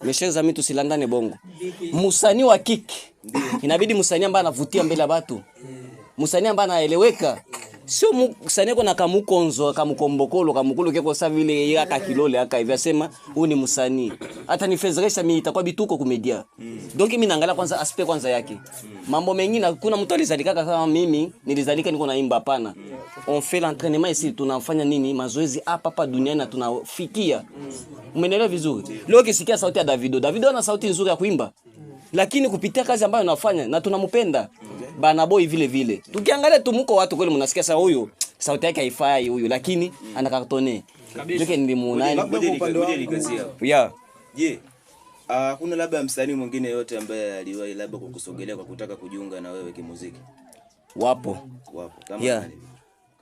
Mes chers amis, tusilandane bongo. Musani wa kiki inabidi musani ambaye anavutia mbele ya watu. Musani ambaye anaeleweka. Sio musani yako na kamukonzo, kamukombokolo, kamukulu keko sa vile yaka kilole aka hivi asema huyu ni musani. Hata nifezeresha mimi itakuwa bituko kumedia. Donc mimi naangalia kwanza aspect kwanza yake. Mambo mengine kuna mtu alizalika kama mimi nilizalika niko naimba hapana. On fait l'entraînement ici, tunafanya nini mazoezi hapa duniani na tunafikia. Umeelewa vizuri? Leo ukisikia sauti ya Davido ana sauti nzuri ya kuimba. Lakini kupitia kazi ambayo anafanya na tunampenda. Bana boy vile vile. Tukiangalia tumuko watu kweli mnasikia sasa huyu sauti yake haifai huyu lakini ana kartone. Ndio nilimuona. Yeah. Je, kuna labda msanii mwingine yote ambaye aliwahi labda kukusogelea kwa kutaka kujiunga na wewe kimuziki? Wapo. Kama yeah.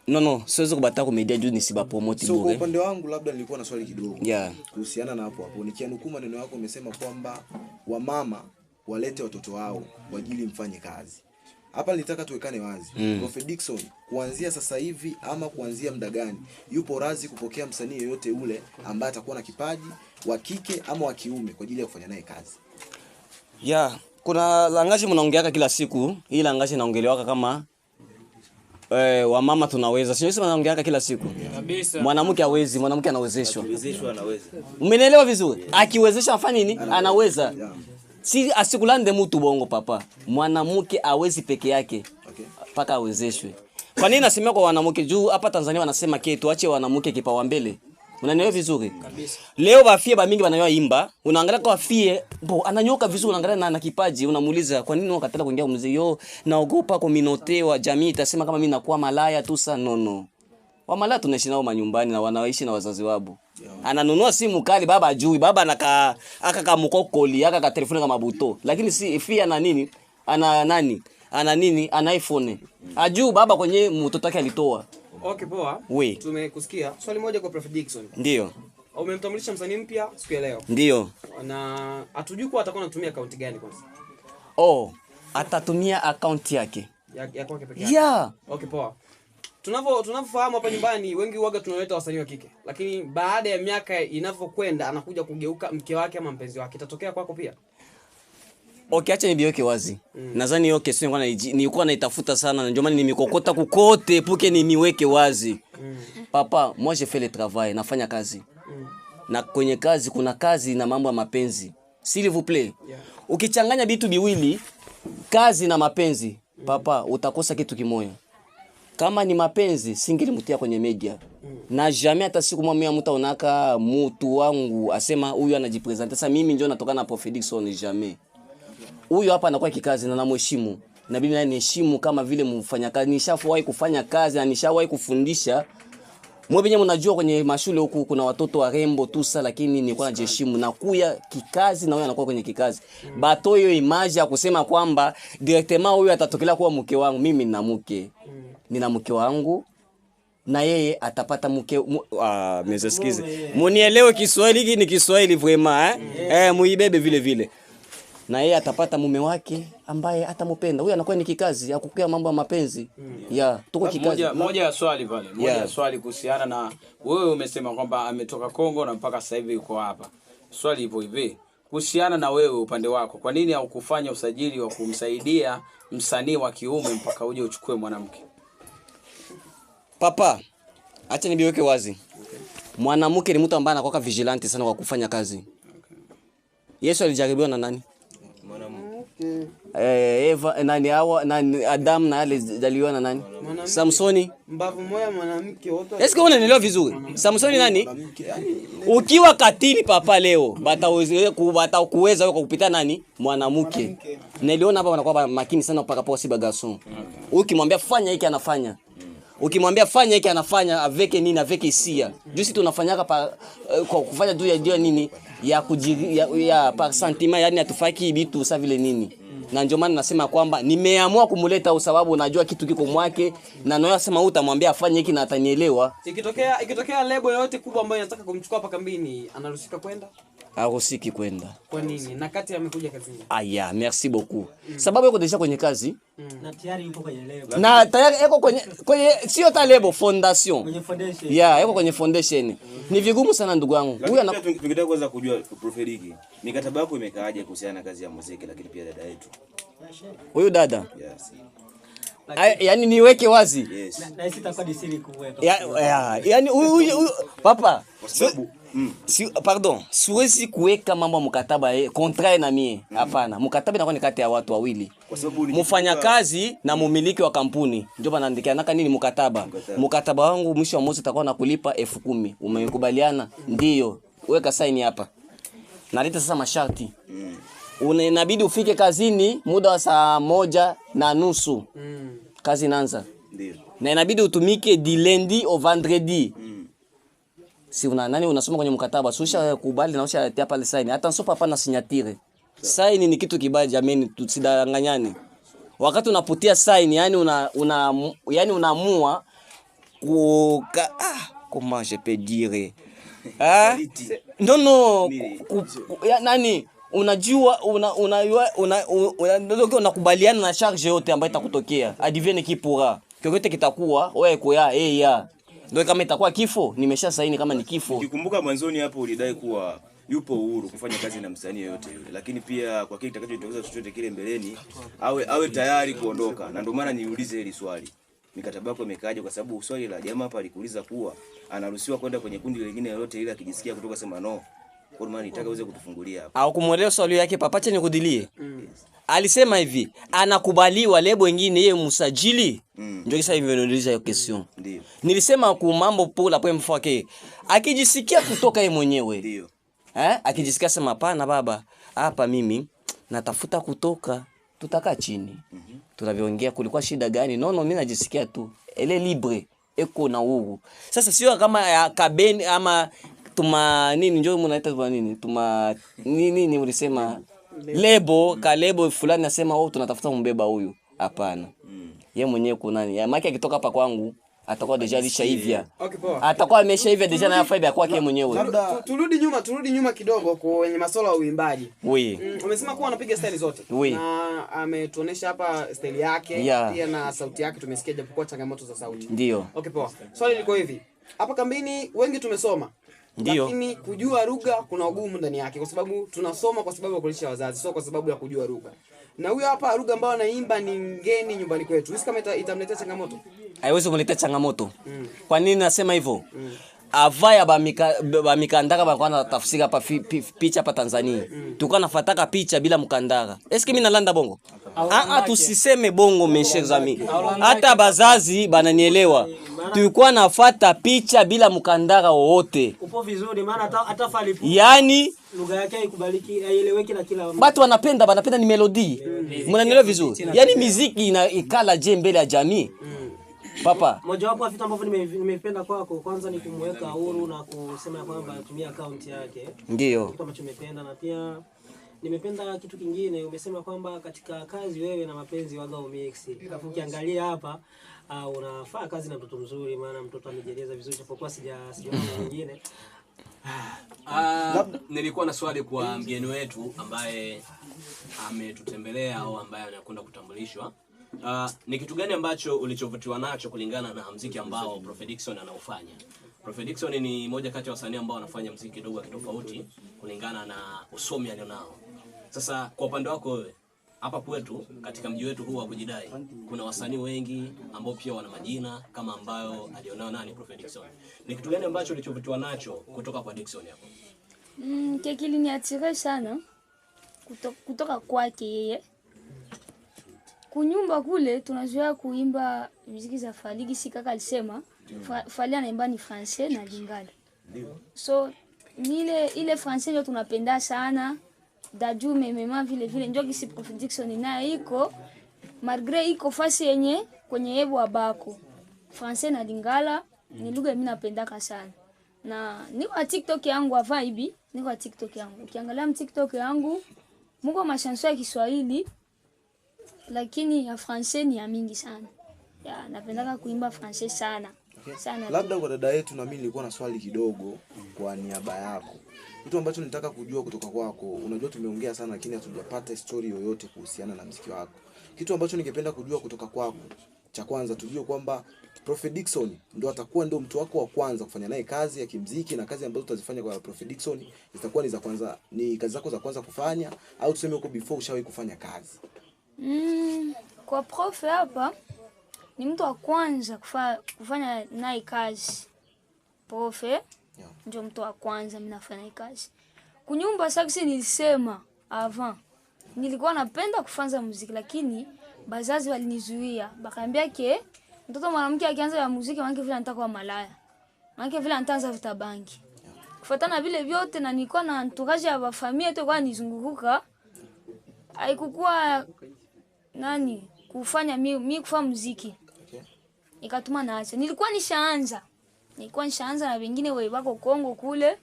No, siwezi kubata kumedia juu nisiba promote bure. So kwa upande wangu labda nilikuwa na swali kidogo. Yeah. Kuhusiana na hapo. Nikianukuu maneno yako umesema kwamba wamama walete watoto wao kwa ajili mfanye kazi. Hapa nilitaka tuwekane wazi. Prophet Dickson kuanzia sasa hivi ama kuanzia muda gani yupo razi kupokea msanii yoyote ule ambaye atakuwa na kipaji wa kike ama wa kiume kwa ajili ya kufanya naye kazi? Yeah, kuna langaji mnaongeaka kila siku, hii langaji naongelewa kama wamama tunaweza. Sio sema naongeaka kila siku. Kabisa. Mwanamke hawezi, mwanamke anawezeshwa. Anaweza. Umeelewa vizuri? Akiwezesha afanye nini? Anaweza. Si asikulande mtu bongo papa. Mwanamke hawezi peke yake. Paka awezeshwe. Kwa nini nasema kwa wanawake juu hapa Tanzania wanasema tuache wanawake kipawa mbele. Unanielewa vizuri? Kabisa. Leo bafie ba mingi banayoa imba, unaangalia kwa fie, ananyoka vizuri unaangalia na kipaji, unamuuliza kwa nini wakataka kuingia muziki? Yo, naogopa community wa jamii itasema kama mimi nakuwa malaya tu sana. No. Wa malaya tunaishi nao manyumbani na wanaishi na wazazi wao. Ananunua simu kali baba ajui, baba aka mkokoli, aka telefoni kama buto. Lakini si fia na nini? Ana iPhone. Ajui baba kwenye mtoto wake alitoa. Okay, poa. Tumekusikia. Swali moja kwa Prophet Dickson. Ndio. Umemtambulisha msanii mpya siku ya leo. Ndio. Na hatujui kwa atakuwa anatumia account gani kwanza. Atatumia account yake. Ya kwake peke yake. Yeah. Okay, poa. Tunavyofahamu hapa nyumbani wengi huaga tunaleta wasanii wa kike. Lakini baada ya miaka inavyokwenda anakuja kugeuka mke wake ama mpenzi wake. Itatokea kwako pia? Okay, acha nibiweke wazi. Nadhani hiyo kesi nilikuwa naitafuta sana na ndio maana nimekokota kukote puke niweke wazi. Papa, moi je fais le travail, nafanya kazi. Na kwenye kazi kuna kazi na mambo ya mapenzi. S'il vous plaît. Yeah. Ukichanganya vitu viwili, kazi na mapenzi, papa utakosa kitu kimoja. Kama ni mapenzi, singelimtia kwenye media. Na jamais hata siku mwa mtu unaka mtu wangu asema huyu anajipresenter. Sasa mimi ndio natoka na Prophet Dickson jamais. Huyu hapa anakuwa kikazi na namheshimu. Na bibi naye niheshimu kama vile mfanyakazi. Nishawahi kufanya kazi na nishawahi kufundisha. Mwenyewe mnajua kwenye mashule huku kuna watoto warembo tusa, lakini nilikuwa najiheshimu na kuya kikazi na huyu anakuwa kwenye kikazi. Bato hiyo image ya kusema kwamba directement huyu atatokelea kuwa mke wangu, mimi nina mke. Nina mke wangu na yeye atapata mke mezesikize. Munielewe Kiswahili hiki ni Kiswahili vraiment muibebe vile vile. Na yeye atapata mume wake ambaye atampenda. Huyu anakuwa ni kikazi ya kukua mambo ya mapenzi. Tuko kikazi. Moja ya swali pale. Moja ya swali kuhusiana na wewe umesema kwamba ametoka Kongo na mpaka sasa hivi yuko hapa. Swali hivyo hivi. Kuhusiana na wewe upande wako, kwa nini haukufanya usajili wa kumsaidia msanii wa kiume mpaka uje uchukue mwanamke? Papa, acha nibiweke wazi. Mwanamke ni mtu ambaye anakuwa vigilante sana kwa kufanya kazi. Yesu alijaribiwa na nani? Eva nani Adam na alijaliwa na nani? Samsoni. Mbavu moja mwanamke wote. Eske unaelewa vizuri? Samsoni nani? Ukiwa katili papa leo, batakuweza wewe kupita nani? Mwanamke. Niliona hapa wanakuwa makini sana mpaka kwa si bagason. Ukimwambia fanya hiki anafanya. Ukimwambia fanya hiki anafanya aveke nini aveke hisia. Juzi tunafanyaka kwa kufanya tu ya nini ya par sentiment, yani atufaki vitu sasa vile nini. Na ndio maana nasema kwamba nimeamua kumuleta sababu najua kitu kiko mwake na naona sema utamwambia afanye hiki na atanielewa. Ikitokea lebo yote kubwa ambayo inataka kumchukua hapa kambini anaruhusiwa kwenda? Harusiki kwenda. Kwa nini? Na kati amekuja kazini. Aya, merci beaucoup. Sababu yuko deja kwenye kazi. Na tayari yuko kwenye lebo. Na tayari yuko kwenye sio ta lebo foundation. Kwenye foundation. Yeah, yuko kwenye foundation. Ni vigumu sana ndugu yangu. Huyu ana tungetaka kwanza kujua Prophetiki. Mikataba yako imekaaje kuhusiana na kazi ya muziki, lakini pia dada yetu. huyu dada. Yes. Yaani niweke wazi. Yes. Na sitakuwa disiri kuweka. Yaani huyu papa. Kwa sababu Pardon, siwezi kuweka mambo mkataba contrat na mie. Hapana, mkataba inakuwa ni kati ya watu wawili. kwa sababu Mfanya kazi na mumiliki wa kampuni ndio banaandikia naka nini mkataba. Mkataba wangu mwisho wa mwezi utakuwa nakulipa 10,000. Umekubaliana? Ndio. Weka saini hapa. Naleta sasa masharti. Inabidi ufike kazini muda wa saa 1:30. Kazi inaanza. ndio. Na inabidi utumike di lundi au vendredi. Si nani unasoma kwenye mkataba, susha kubali na usha tia pale sign. Hata nsopa hapa na signature. Sign ni kitu kibaya jameni, tusidanganyane. Wakati unaputia sign, yani unaamua comment je peux dire? Non, nani unajua unakubaliana na charge yote ambayo itakutokea. Advienne qui pourra. Kyote kitakuwa wewe koya ya. Ndio kama itakuwa kifo, nimesha saini kama ni kifo. Ukikumbuka mwanzoni hapo ulidai kuwa yupo uhuru kufanya kazi na msanii yoyote yule, lakini pia kwa kile kitakachotokea chochote kile mbeleni awe tayari kuondoka. Na ndio maana niulize hili swali. Mikataba yako imekaaje? Kwa sababu swali la jamaa hapa alikuuliza kuwa anaruhusiwa kwenda kwenye kundi lingine lolote ile akijisikia kutoka sema no. Kwa maana nitaka uweze kutufungulia hapa. Au kumuelewa swali yake papa cha nikudilie. Alisema hivi, anakubaliwa lebo nyingine yeye msajili. Ndio kisa hivi niuliza hiyo question. Ndio. Nilisema ku mambo pour la première fois que akijisikia kutoka yeye mwenyewe. Ndio. Akijisikia sema hapana baba, hapa mimi natafuta kutoka, tutakaa chini. Tunaviongea kulikuwa shida gani? No, mimi najisikia tu. Elle est libre, eko na uhuru. Sasa sio kama ya kabeni ama tuma nini njoo mnaita kwa nini? Tuma nini ulisema lebo kalebo fulani nasema tunatafuta mbeba huyu. Hapana. Yeye mwenyewe kuna nani? Ya maki akitoka hapa kwangu atakuwa deja alishaivia. Okay, poa. Atakuwa ameshaivia deja na fiber kwake mwenyewe. Turudi nyuma kidogo kwenye masuala ya uimbaji. Oui. Umesema kuwa anapiga style zote. Oui. Na ametuonesha hapa style yake, pia na sauti yake tumesikia japokuwa changamoto za sauti. Ndio. Okay, poa. Swali liko hivi. Hapa kambini wengi tumesoma. Ndio. Lakini kujua lugha kuna ugumu ndani yake kwa sababu tunasoma kwa sababu ya kulisha wazazi, sio kwa sababu ya kujua lugha. Na huyo hapa lugha ambayo anaimba ni ngeni nyumbani kwetu. Hisi kama itamletea changamoto? Haiwezi kumletea changamoto. Kwa nini nasema hivyo? Avaya ba mikandaka bakwana tafsiri hapa picha hapa Tanzania. Tulikuwa nafataka picha bila mkandaka. Eske mimi nalanda bongo? Tusiseme bongo mes amis. Hata bazazi bananielewa. Tulikuwa nafuata picha bila mkandaka wowote. Upo vizuri maana hata falipu. Yaani lugha yake haikubaliki, haieleweki na kila mtu. Watu wanapenda ni melody. Mnanielewa vizuri? Yaani muziki ikala je mbele ya jamii. Papa, moja wapo vitu ambavyo nimependa kwako kwanza ni kumweka huru na kusema kwamba atumie account yake. Ndio. Kitu ambacho nimependa, na pia nimependa kitu kingine umesema kwamba katika kazi wewe na mapenzi waga umix. Alafu ukiangalia hapa unafaa kazi na mtoto mzuri, maana mtoto amejeleza vizuri japokuwa sijaona mwingine. Nilikuwa na swali kwa mgeni wetu ambaye ametutembelea au ambaye anakwenda kutambulishwa. Ni kitu gani ambacho ulichovutiwa nacho kulingana na muziki ambao Prophet Dickson anaufanya? Prophet Dickson ni moja kati ya wasanii ambao wanafanya muziki kidogo kitofauti kulingana na usomi alionao. Sasa kwa upande wako wewe, hapa kwetu katika mji wetu huu wa kujidai, kuna wasanii wengi ambao pia wana majina kama ambayo alionao nani Prophet Dickson. Ni kitu gani ambacho ulichovutiwa nacho kutoka kwa Dickson hapo? Kekili ni atire sana kutoka kwake yeye. Kunyumba kule tunazoea kuimba muziki za Faligi, si kaka alisema Fali anaimba ni français na lingala. So ile français ndio tunapenda sana. Daju mema vile ndio kisi Prophet Dickson naye iko malgré iko fasi yenye kwenye yebo abako. Français na lingala ni lugha mimi napendaka sana. Na niko wa TikTok yangu wa vibe, niko wa TikTok yangu. Ukiangalia TikTok yangu mko mashanso ya Kiswahili lakini ya français ni ya mingi sana. Napendaka kuimba français sana. Sana. Labda kwa dada yetu na mimi nilikuwa na swali kidogo kwa niaba yako. kitu ambacho nitaka kujua kutoka kwako, unajua tumeongea sana lakini hatujapata story yoyote kuhusiana na muziki wako. Kitu ambacho ningependa kujua kutoka kwako, cha kwanza tujue kwamba Prophet Dickson ndo atakuwa ndo mtu wako wa kwanza kufanya naye kazi ya kimuziki, na kazi ambazo utazifanya kwa Prophet Dickson zitakuwa ni za kwanza, ni kazi zako za kwanza kufanya, au tuseme uko before ushawahi kufanya kazi? Kwa Prof hapa ni mtu wa kwanza kufanya naye kazi. Prof ndio mtu wa kwanza mimi nafanya naye kazi. Kunyumba saksi nilisema avant nilikuwa napenda kufanza muziki, lakini bazazi walinizuia. Bakaambia ke mtoto mwanamke akianza ya muziki manake vile anataka kuwa malaya. Manake vile anataanza vuta bangi. Kufuatana vile vyote, na nilikuwa na entourage ya familia yote kwa nizunguka. Haikukua nani kufanya mimi kufanya muziki. Ikatuma naacha. Nilikuwa nishaanza na wengine wako Kongo kule.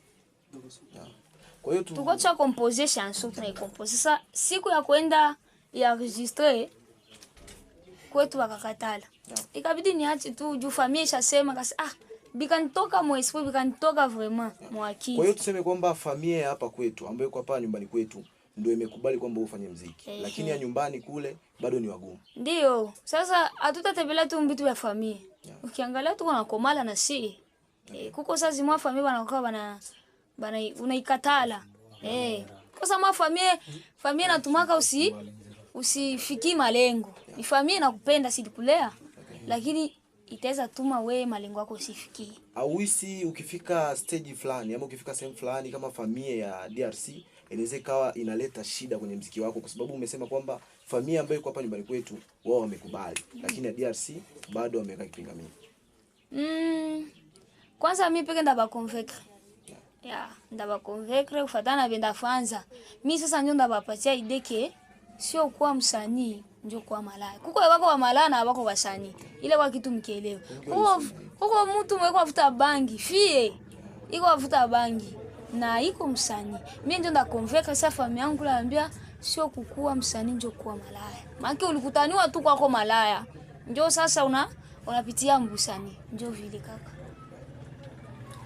Kwa hiyo tuko cha composer chanson tunaicompose. Sasa siku ya kwenda ya enregistrer kwetu wakakatala. Ikabidi niache tu juu familia ishasema kasi bikanitoka mo esprit, bikanitoka vraiment mo akili. Kwa hiyo tuseme kwamba familia hapa kwetu ambayo iko hapa nyumbani kwetu ndio imekubali kwamba ufanye muziki. Lakini ya nyumbani kule bado ni wagumu. Ndio. Sasa hatutatembelea tu vitu vya familia. Ukiangalia tu kuna komala na si. Kuko sasa zimwa familia wanakuwa bana unaikatala. Kwa sababu familia natumaka usifiki malengo. Ni familia inakupenda sidikulea. Lakini itaweza tuma wewe malengo yako usifikie. Auisi ukifika stage fulani ama ukifika sehemu fulani kama familia ya DRC inaweza kawa inaleta shida kwenye muziki wako, kwa sababu umesema kwamba familia ambayo iko hapa nyumbani kwetu wao wamekubali, lakini ya DRC bado wameweka kipingamizi. Kwanza mimi peke ndaba convaincre. Ndaba convaincre kufatana benda fanza. Mimi sasa ndio ndaba patia idea ke sio kuwa msanii ndio kuwa malaya. Kuko wako wa malaya na wako wasanii. Ile kwa kitu mkielewa. Kuko mtu mweko afuta bangi, fie. Iko afuta bangi na iko msanii. Mimi ndio ndakonveka sasa familia yangu naambia sio kukua msanii ndio kuwa malaya. Maana ulikutaniwa tu kwako malaya. Ndio sasa unapitia mbusani. Ndio vile kaka.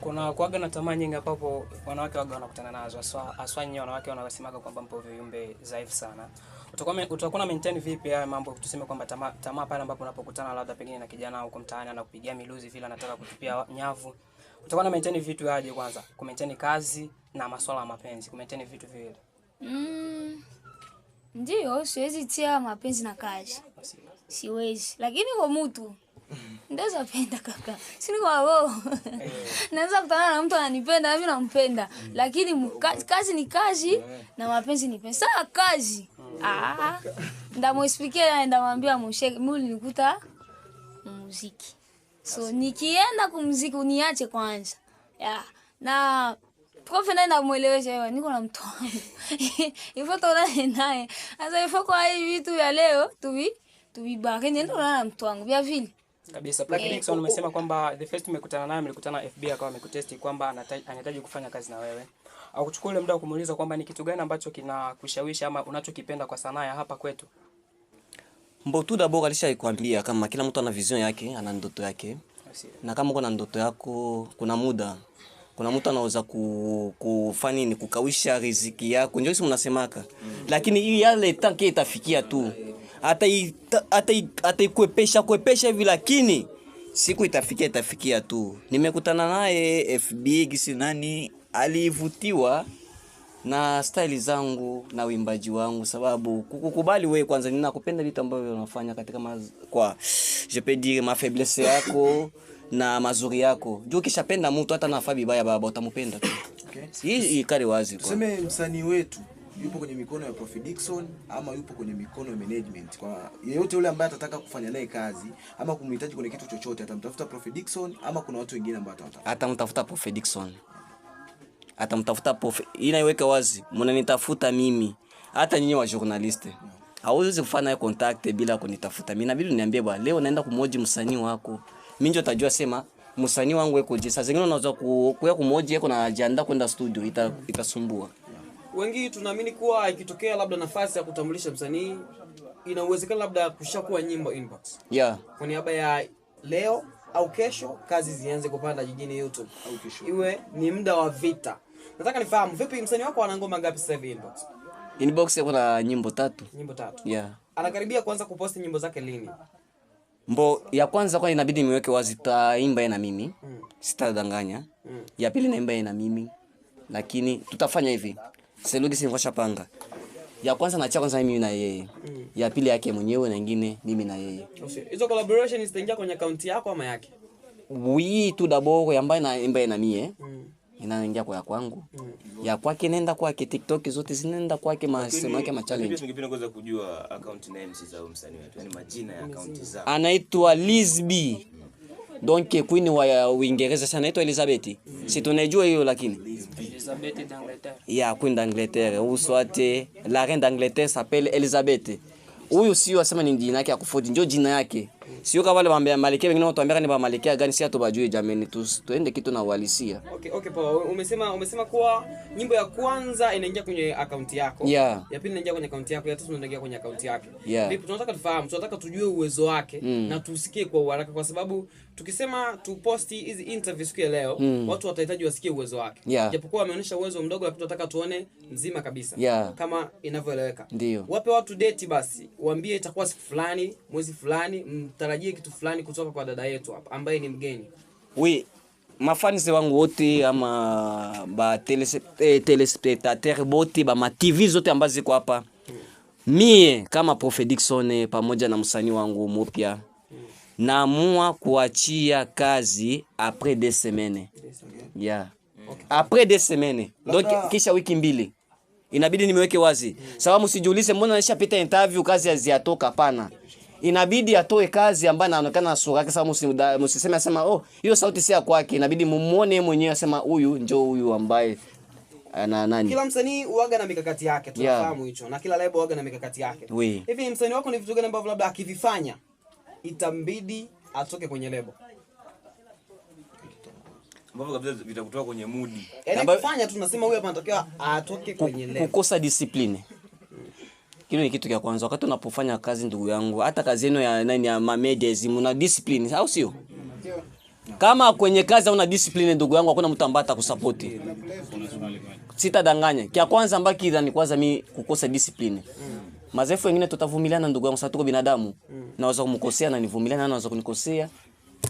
Kuna kuaga na tamaa nyingi hapo wanawake waga wanakutana nazo. Aswa nyinyi wanawake wanawasemaga kwamba mpo viumbe dhaifu sana. Utakuwa na maintain vipi haya mambo, tuseme kwamba tamaa pale ambapo unapokutana labda pengine na kijana huko mtaani anakupigia miluzi vile anataka kutupia nyavu. Utakuwa na maintain vitu aje kwanza? Ku maintain kazi na masuala ya mapenzi. Ku maintain vitu vile. Ndio, siwezi tia mapenzi na kazi. Siwezi. Lakini kwa mtu ndeza penda kaka. Sini kwa wao. Naweza kutana na mtu ananipenda na mimi nampenda. Lakini kazi ni kazi na mapenzi ni pesa. Sasa kazi. Ndamuexpliquer, ndamwambia msheke mimi nilikuta muziki. So nikienda kumuziki uniache kwanza. Na Prof naenda muelewesha wewe niko na mtu wangu. Ifo tona naye. Sasa ifo kwa hivi vitu vya leo tubibake ndio na mtu wangu vya vile. Kabisa. Lakini Dickson umesema kwamba the first umekutana naye mlikutana FB akawa amekutesti kwamba anahitaji kufanya kazi na wewe. Au kuchukua ile muda wa kumuuliza kwamba ni kitu gani ambacho kinakushawishi ama unachokipenda kwa sanaa ya hapa kwetu? Mbotu d'abord alishakwambia kama kila mtu ana vision yake, ana ndoto yake. Na kama uko na ndoto yako, kuna mtu anaweza kufanya ni kukawisha riziki yako. Ndio sisi mnasemaka. Lakini hii yale tanke itafikia tu. Hata kuepesha hivi, lakini siku itafikia tu. Nimekutana naye FB gisi nani alivutiwa na style zangu na uimbaji wangu, sababu kukubali wewe kwanza ninakupenda vitu ambavyo unafanya katika je peux dire ma faiblesse yako na mazuri yako. Juu kishapenda mtu hata na fabi baya baba utampenda tu. Hii kari wazi kwa. Tuseme msanii wetu yupo kwenye mikono ya Prophet Dickson ama yupo kwenye mikono ya management. Kwa yeyote yule ambaye atataka kufanya naye kazi ama kumhitaji kwenye kitu chochote atamtafuta Prophet Dickson ama kuna watu wengine ambao atamtafuta Prophet Dickson. Atamtafuta Prophet. Inaiweka wazi. Mnanitafuta mimi. Hata nyinyi wa journaliste. Hauwezi kufanya contact bila kunitafuta. Mimi inabidi niambie bwana, leo naenda kumoji msanii wako. Mimi ndio utajua sema msanii wangu yuko je. Sasa zingine unaweza kuya kumoji yako na ajiandaa kwenda studio itasumbua. Wengi tunaamini kuwa ikitokea labda nafasi ya kutambulisha msanii ina uwezekano labda kushakuwa nyimbo inbox. Kwa niaba ya leo au kesho kazi zianze kupanda jijini YouTube. Iwe ni muda wa vita. Nataka nifahamu vipi msanii wako ana ngoma ngapi sasa hivi inbox? Inbox kuna nyimbo 3. Nyimbo 3. Yeah. Anakaribia kuanza kuposti nyimbo zake lini? Mbo ya kwanza kwa inabidi niweke wazi taimba yeye na mimi. Sitadanganya. Ya pili naimba yeye na mimi. Lakini tutafanya hivi. Seludi singoshapanga panga. Ya kwanza naachia kwanza mimi na yeye. Ya pili yake mwenyewe na nyingine mimi na yeye. Hizo collaboration zitaingia kwenye account yako ama yake? Oui, tout d'abord ambaye naimba yeye na mimi inaingia kwa kwangu. Ya kwake nenda kwake, TikTok zote zinaenda kwake, masema yake ma challenge. Tungependa kwanza kujua account names za msanii wetu, yani majina ya account zao. Anaitwa Lizby. Donc queen wa Uingereza sana anaitwa Elizabeth. Si tunajua hiyo lakini. Elizabeth d'Angleterre. Ya queen d'Angleterre, ou soit la reine d'Angleterre s'appelle Elizabeth. Huyu sio asema ni jina yake ya kufuati, ndio jina yake. Sio kama wale waambia malkia wengine watuambia ni ba malkia gani, si atobajue jameni, tuende kitu na uhalisia. Okay, Paul, umesema kuwa nyimbo ya kwanza inaingia kwenye account yako. Yeah. Ya pili inaingia kwenye account yako, ya tatu inaingia kwenye account yake. Yeah. Vipi tunataka tufahamu, tunataka tujue uwezo wake na tusikie kwa haraka kwa sababu tukisema tuposti hizi interviews kwa leo, watu watahitaji wasikie uwezo wake. Yeah. Japokuwa ameonyesha uwezo mdogo lakini tunataka tuone mzima kabisa. Yeah. Kama inavyoeleweka. Ndio. Wape watu date basi, waambie itakuwa siku fulani, mwezi fulani, mtarajie kitu fulani kutoka kwa dada yetu hapa ambaye ni mgeni. Oui, mafans wangu wote ama ba telespectateur bote ba ma TV zote ambazo ziko hapa. Mie kama Prophet Dickson pamoja na msanii wangu mpya naamua kuachia kazi après 2 semaines. Yeah. Après 2 semaines. Donc kisha wiki 2. Inabidi nimeweke wazi. Sababu msijiulize mbona nishapita interview kazi haziatoka, hapana. Inabidi atoe kazi ambayo inaonekana sura yake, sababu msiseme asema oh hiyo sauti si ya kwake, inabidi mumuone mwenyewe asema huyu njoo huyu ambaye ana nani. Kila msanii huaga na mikakati yake, tunafahamu hicho. Na kila label huaga na mikakati yake. Oui. Hivi msanii wako ni vitu gani ambavyo labda akivifanya itambidi atoke kwenye label? Ambavyo kabisa vitakutoa kwenye mood. Yaani kufanya tunasema huyu hapa anatakiwa atoke kwenye label. Kukosa discipline. Kile ni kitu cha kwanza. Wakati unapofanya kazi ndugu yangu, hata kazi yenu ya nani ya medias mna discipline, au sio? Kama kwenye kazi una discipline ndugu yangu, hakuna mtu ambaye atakusupport. Sitadanganya. Kia kwanza ambaki ni kwanza mimi kukosa discipline. Mazefu wengine tutavumiliana ndugu yangu, sasa tuko binadamu. Naweza kumkosea na nivumiliane, na naweza kunikosea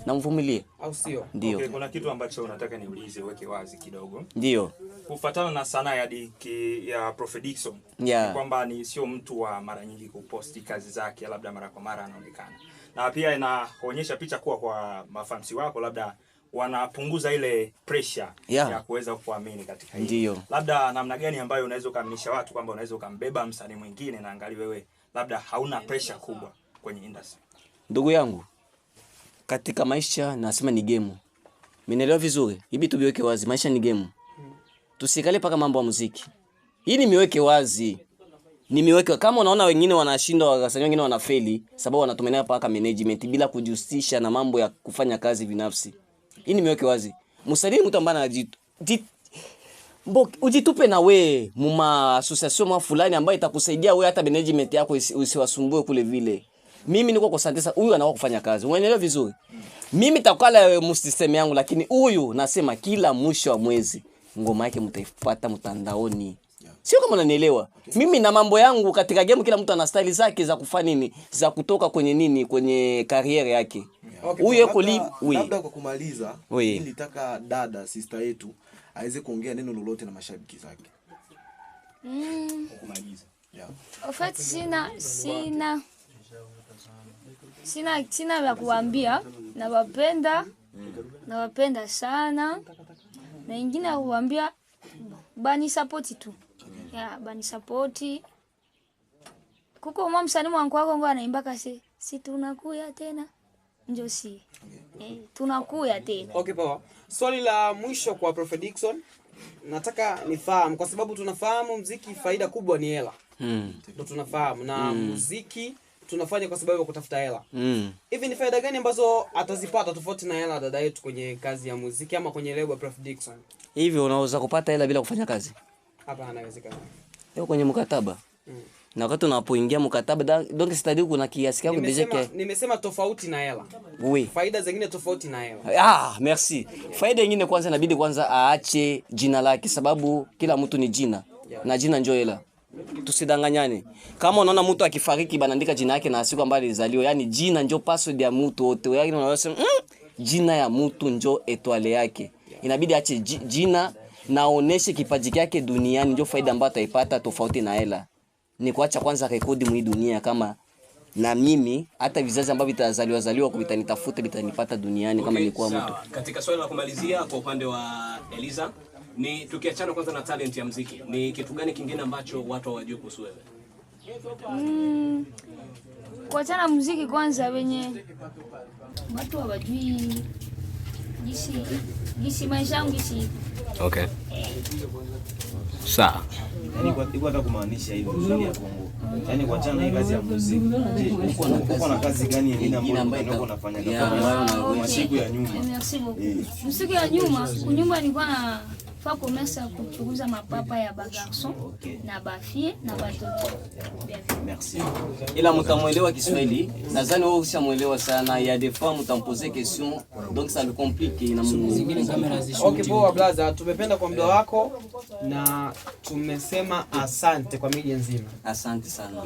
na mvumilie. Au sio? Ndio. Okay, kuna kitu ambacho unataka niulize, weke wazi kidogo. Ndio. Kufuatana na sanaa ya Prophet Dickson, Yeah. kwamba ni sio mtu wa mara nyingi kuposti kazi zake, labda mara kwa mara anaonekana. Na pia inaonyesha picha kuwa kwa mafansi wako labda wanapunguza ile pressure ya kuweza kuamini katika hili. Ndio. Labda namna gani ambayo unaweza kuaminisha watu kwamba unaweza ukambeba msanii mwingine na angali wewe labda hauna pressure kubwa kwenye industry? Ndugu yangu, katika maisha nasema ni game. Mnaelewa vizuri? Hivi tubiweke wazi, maisha ni game. Tusikale paka mambo ya muziki. Hii nimeweke wazi. Nimeweka kama unaona wengine wanashindwa, wasanii wengine wanafeli sababu wanatumania paka management bila kujihusisha na mambo ya kufanya kazi binafsi. Hii nimeweke wazi. Msanii mtu ambaye ujitupe na we muma association fulani ambayo itakusaidia we hata management yako usiwasumbue kule vile. Mimi niko kwa santesa, huyu anakuwa kufanya kazi. Unaelewa vizuri? Mimi takala msisteme yangu, lakini huyu nasema kila mwisho wa mwezi ngoma yake mtaipata mtandaoni. Sio kama unanielewa. Mimi na mambo yangu katika game, kila mtu ana style zake za kufanya nini, za kutoka kwenye nini, kwenye career yake. Huyu yuko labda kwa kumaliza, nilitaka dada sister yetu aweze kuongea neno lolote na mashabiki zake. Kumaliza. Yeah. En fait sina la kuambia, nawapenda sana. Na ingine ya kuambia bani support tu. Yeah, bani support. Kuko msanii wangu wako anaimba kasi, si tunakuya tena. Ndio si. Tunakuya tena. Okay, poa. Swali la mwisho kwa Prophet Dickson. Nataka nifahamu kwa sababu tunafahamu muziki faida kubwa ni hela. Ndio tunafahamu na muziki tunafanya kwa sababu ya kutafuta hela. Hivi ni faida gani ambazo atazipata tofauti na hela dada yetu kwenye kazi ya muziki ama kwenye lebo ya Prophet Dickson? Hivi unaweza kupata hela bila kufanya kazi? Hapa anawezekana. Leo kwenye mkataba. Na wakati unapoingia mkataba donc c'est-à-dire kuna kiasi chako deja ke. Nimesema tofauti na hela. Oui. Faida zingine tofauti na hela. Merci. Faida nyingine kwanza inabidi kwanza aache jina lake sababu kila mtu ni jina. Na jina njoo hela. Tusidanganyane. Kama unaona mtu akifariki banaandika jina yake na siku ambayo alizaliwa, yani jina njoo password ya mtu wote. Yaani unaweza jina ya mtu njoo etoile yake. Inabidi aache jina na aoneshe kipaji chake duniani, njoo faida ambayo ataipata tofauti na hela. Ni kuacha kwanza rekodi mwi dunia kama na mimi hata vizazi ambavyo vitazaliwa kuvitanitafuta vitanipata duniani kama nilikuwa mtu. Katika swali la kumalizia kwa upande wa Eliza, ni tukiachana kwanza na talent ya muziki, ni kitu gani kingine ambacho watu hawajui kuhusu wewe? Kuachana muziki kwanza wenye watu hawajui gisi maisha yangu gisi. Okay. Sawa. Yaani kwa hata kumaanisha hivyo mzuri ya Kongo. Yaani kuachana hii kazi ya muziki. Je, uko na kazi gani nyingine ambayo unafanya kama siku ya nyuma? Merci beaucoup. Siku ya nyuma, kunyumba nilikuwa na fa commerce ya kuchunguza mapapa ya bagarson na bafie na batoto. Merci. Ila mtamuelewa Kiswahili. Nadhani wewe ushamuelewa sana. Ya des fois mtamposer question donc ça me complique na Okay, poa blaza, tumependa kwa muda wako na tumesema asante kwa media nzima. Asante sana.